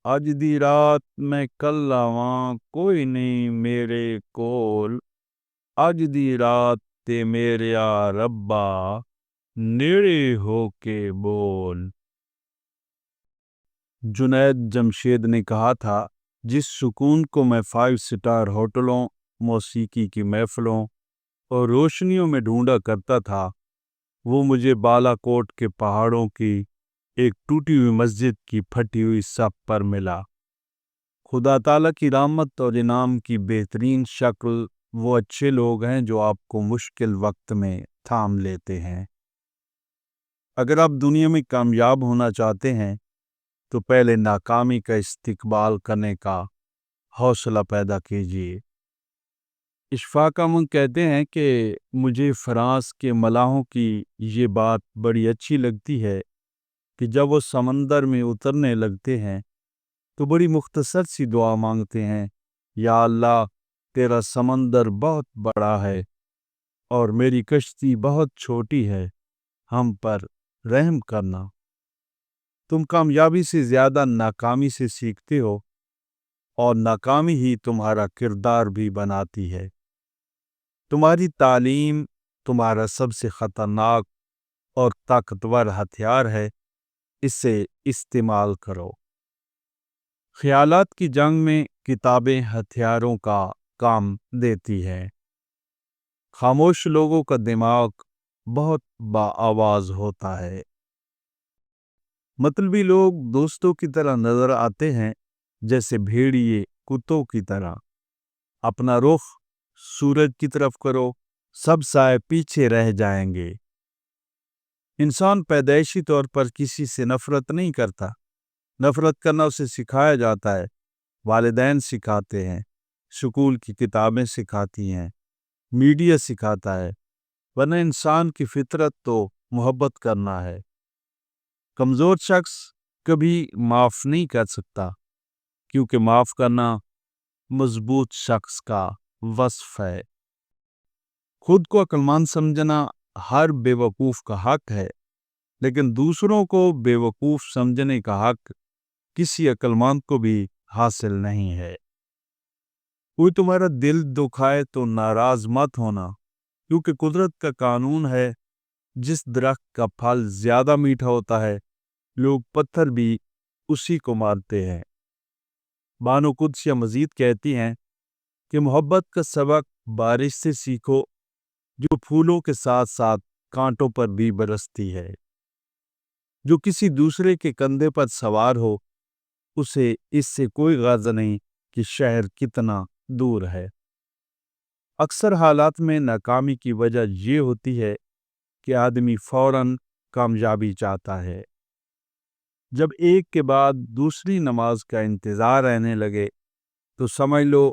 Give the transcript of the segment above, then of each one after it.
اج دی رات میں کل آواں کوئی نہیں میرے کول، اج دی رات تے میریا ربا نیڑے ہو کے بول۔ جنید جمشید نے کہا تھا، جس سکون کو میں 5 سٹار ہوٹلوں، موسیقی کی محفلوں اور روشنیوں میں ڈھونڈا کرتا تھا، وہ مجھے بالا کوٹ کے پہاڑوں کی ایک ٹوٹی ہوئی مسجد کی پھٹی ہوئی سقف پر ملا۔ خدا تعالیٰ کی رحمت اور انعام کی بہترین شکل وہ اچھے لوگ ہیں جو آپ کو مشکل وقت میں تھام لیتے ہیں۔ اگر آپ دنیا میں کامیاب ہونا چاہتے ہیں تو پہلے ناکامی کا استقبال کرنے کا حوصلہ پیدا کیجیے۔ اشفاق امن کہتے ہیں کہ مجھے فرانس کے ملاحوں کی یہ بات بڑی اچھی لگتی ہے کہ جب وہ سمندر میں اترنے لگتے ہیں تو بڑی مختصر سی دعا مانگتے ہیں، یا اللہ تیرا سمندر بہت بڑا ہے اور میری کشتی بہت چھوٹی ہے، ہم پر رحم کرنا۔ تم کامیابی سے زیادہ ناکامی سے سیکھتے ہو، اور ناکامی ہی تمہارا کردار بھی بناتی ہے۔ تمہاری تعلیم تمہارا سب سے خطرناک اور طاقتور ہتھیار ہے، اسے استعمال کرو۔ خیالات کی جنگ میں کتابیں ہتھیاروں کا کام دیتی ہیں۔ خاموش لوگوں کا دماغ بہت باآواز ہوتا ہے۔ مطلبی لوگ دوستوں کی طرح نظر آتے ہیں، جیسے بھیڑیے کتوں کی طرح۔ اپنا رخ سورج کی طرف کرو، سب سائے پیچھے رہ جائیں گے۔ انسان پیدائشی طور پر کسی سے نفرت نہیں کرتا، نفرت کرنا اسے سکھایا جاتا ہے۔ والدین سکھاتے ہیں، سکول کی کتابیں سکھاتی ہیں، میڈیا سکھاتا ہے، ورنہ انسان کی فطرت تو محبت کرنا ہے۔ کمزور شخص کبھی معاف نہیں کر سکتا، کیونکہ معاف کرنا مضبوط شخص کا وصف ہے۔ خود کو عقلمند سمجھنا ہر بے وقوف کا حق ہے، لیکن دوسروں کو بے وقوف سمجھنے کا حق کسی عقلمند کو بھی حاصل نہیں ہے۔ کوئی تمہارا دل دکھائے تو ناراض مت ہونا، کیونکہ قدرت کا قانون ہے، جس درخت کا پھل زیادہ میٹھا ہوتا ہے لوگ پتھر بھی اسی کو مارتے ہیں۔ بانو قدسیہ مزید کہتی ہیں کہ محبت کا سبق بارش سے سیکھو، جو پھولوں کے ساتھ ساتھ کانٹوں پر بھی برستی ہے۔ جو کسی دوسرے کے کندھے پر سوار ہو، اسے اس سے کوئی غرض نہیں کہ شہر کتنا دور ہے۔ اکثر حالات میں ناکامی کی وجہ یہ ہوتی ہے کہ آدمی فوراً کامیابی چاہتا ہے۔ جب ایک کے بعد دوسری نماز کا انتظار رہنے لگے تو سمجھ لو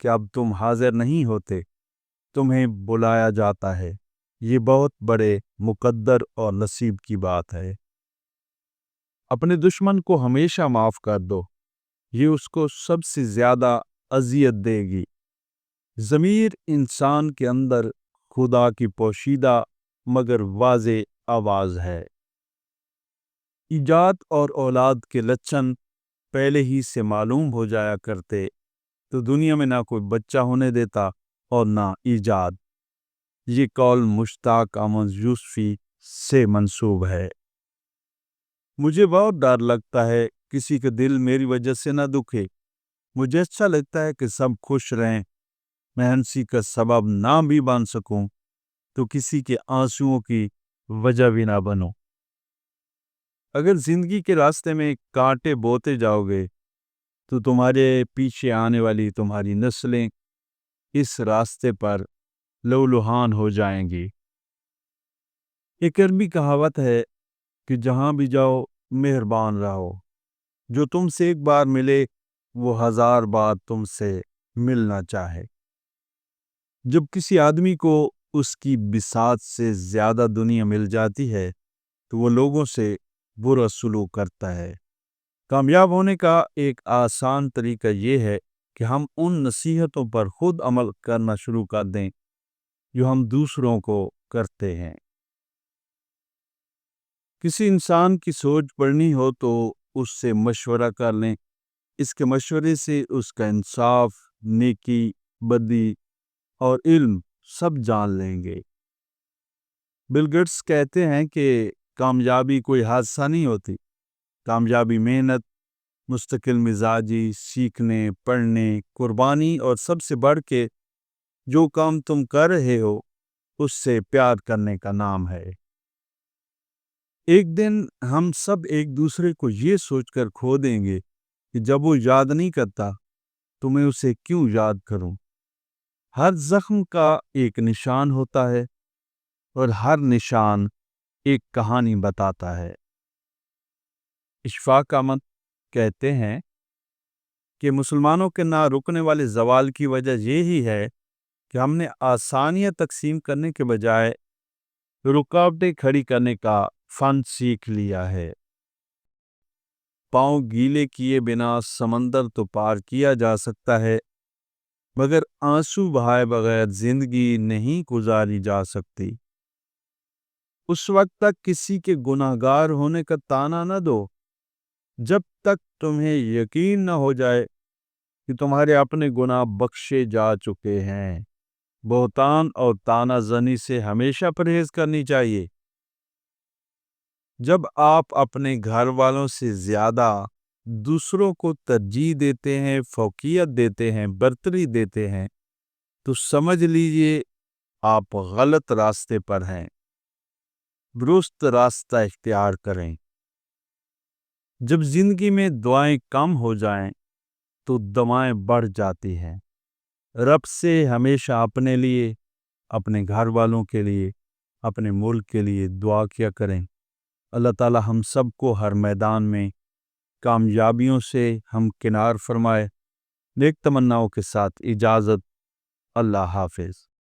کہ اب تم حاضر نہیں ہوتے، تمہیں بلایا جاتا ہے۔ یہ بہت بڑے مقدر اور نصیب کی بات ہے۔ اپنے دشمن کو ہمیشہ معاف کر دو، یہ اس کو سب سے زیادہ اذیت دے گی۔ ضمیر انسان کے اندر خدا کی پوشیدہ مگر واضح آواز ہے۔ ایجاد اور اولاد کے لچھن پہلے ہی سے معلوم ہو جایا کرتے تو دنیا میں نہ کوئی بچہ ہونے دیتا اور نہ ایجاد۔ یہ قول مشتاق احمد یوسفی سے منسوب ہے۔ مجھے بہت ڈر لگتا ہے کسی کا دل میری وجہ سے نہ دکھے۔ مجھے اچھا لگتا ہے کہ سب خوش رہیں۔ میں ہنسی کا سبب نہ بھی بن سکوں تو کسی کے آنسوؤں کی وجہ بھی نہ بنوں۔ اگر زندگی کے راستے میں کانٹے بوتے جاؤ گے تو تمہارے پیچھے آنے والی تمہاری نسلیں اس راستے پر لہولہان ہو جائیں گی۔ ایک عربی کہاوت ہے کہ جہاں بھی جاؤ مہربان رہو، جو تم سے ایک بار ملے وہ 1000 بار تم سے ملنا چاہے۔ جب کسی آدمی کو اس کی بساط سے زیادہ دنیا مل جاتی ہے تو وہ لوگوں سے برا سلوک کرتا ہے۔ کامیاب ہونے کا ایک آسان طریقہ یہ ہے کہ ہم ان نصیحتوں پر خود عمل کرنا شروع کر دیں جو ہم دوسروں کو کرتے ہیں۔ کسی انسان کی سوچ پڑھنی ہو تو اس سے مشورہ کر لیں، اس کے مشورے سے اس کا انصاف، نیکی، بدی اور علم سب جان لیں گے۔ بل گیٹس کہتے ہیں کہ کامیابی کوئی حادثہ نہیں ہوتی، کامیابی محنت، مستقل مزاجی، سیکھنے، پڑھنے، قربانی اور سب سے بڑھ کے جو کام تم کر رہے ہو اس سے پیار کرنے کا نام ہے۔ ایک دن ہم سب ایک دوسرے کو یہ سوچ کر کھو دیں گے کہ جب وہ یاد نہیں کرتا تو میں اسے کیوں یاد کروں۔ ہر زخم کا ایک نشان ہوتا ہے اور ہر نشان ایک کہانی بتاتا ہے۔ اشفاق احمد کہتے ہیں کہ مسلمانوں کے نہ رکنے والے زوال کی وجہ یہی ہے کہ ہم نے آسانیاں تقسیم کرنے کے بجائے رکاوٹیں کھڑی کرنے کا فن سیکھ لیا ہے۔ پاؤں گیلے کیے بنا سمندر تو پار کیا جا سکتا ہے، مگر آنسو بہائے بغیر زندگی نہیں گزاری جا سکتی۔ اس وقت تک کسی کے گناہ گار ہونے کا طعنہ نہ دو جب تک تمہیں یقین نہ ہو جائے کہ تمہارے اپنے گناہ بخشے جا چکے ہیں۔ بہتان اور طعنہ زنی سے ہمیشہ پرہیز کرنی چاہیے۔ جب آپ اپنے گھر والوں سے زیادہ دوسروں کو ترجیح دیتے ہیں، فوقیت دیتے ہیں، برتری دیتے ہیں، تو سمجھ لیجئے آپ غلط راستے پر ہیں۔ درست راستہ اختیار کریں۔ جب زندگی میں دعائیں کم ہو جائیں تو دمائیں بڑھ جاتی ہیں۔ رب سے ہمیشہ اپنے لیے، اپنے گھر والوں کے لیے، اپنے ملک کے لیے دعا کیا کریں۔ اللہ تعالی ہم سب کو ہر میدان میں کامیابیوں سے ہمکنار فرمائے۔ نیک تمناؤں کے ساتھ اجازت۔ اللہ حافظ۔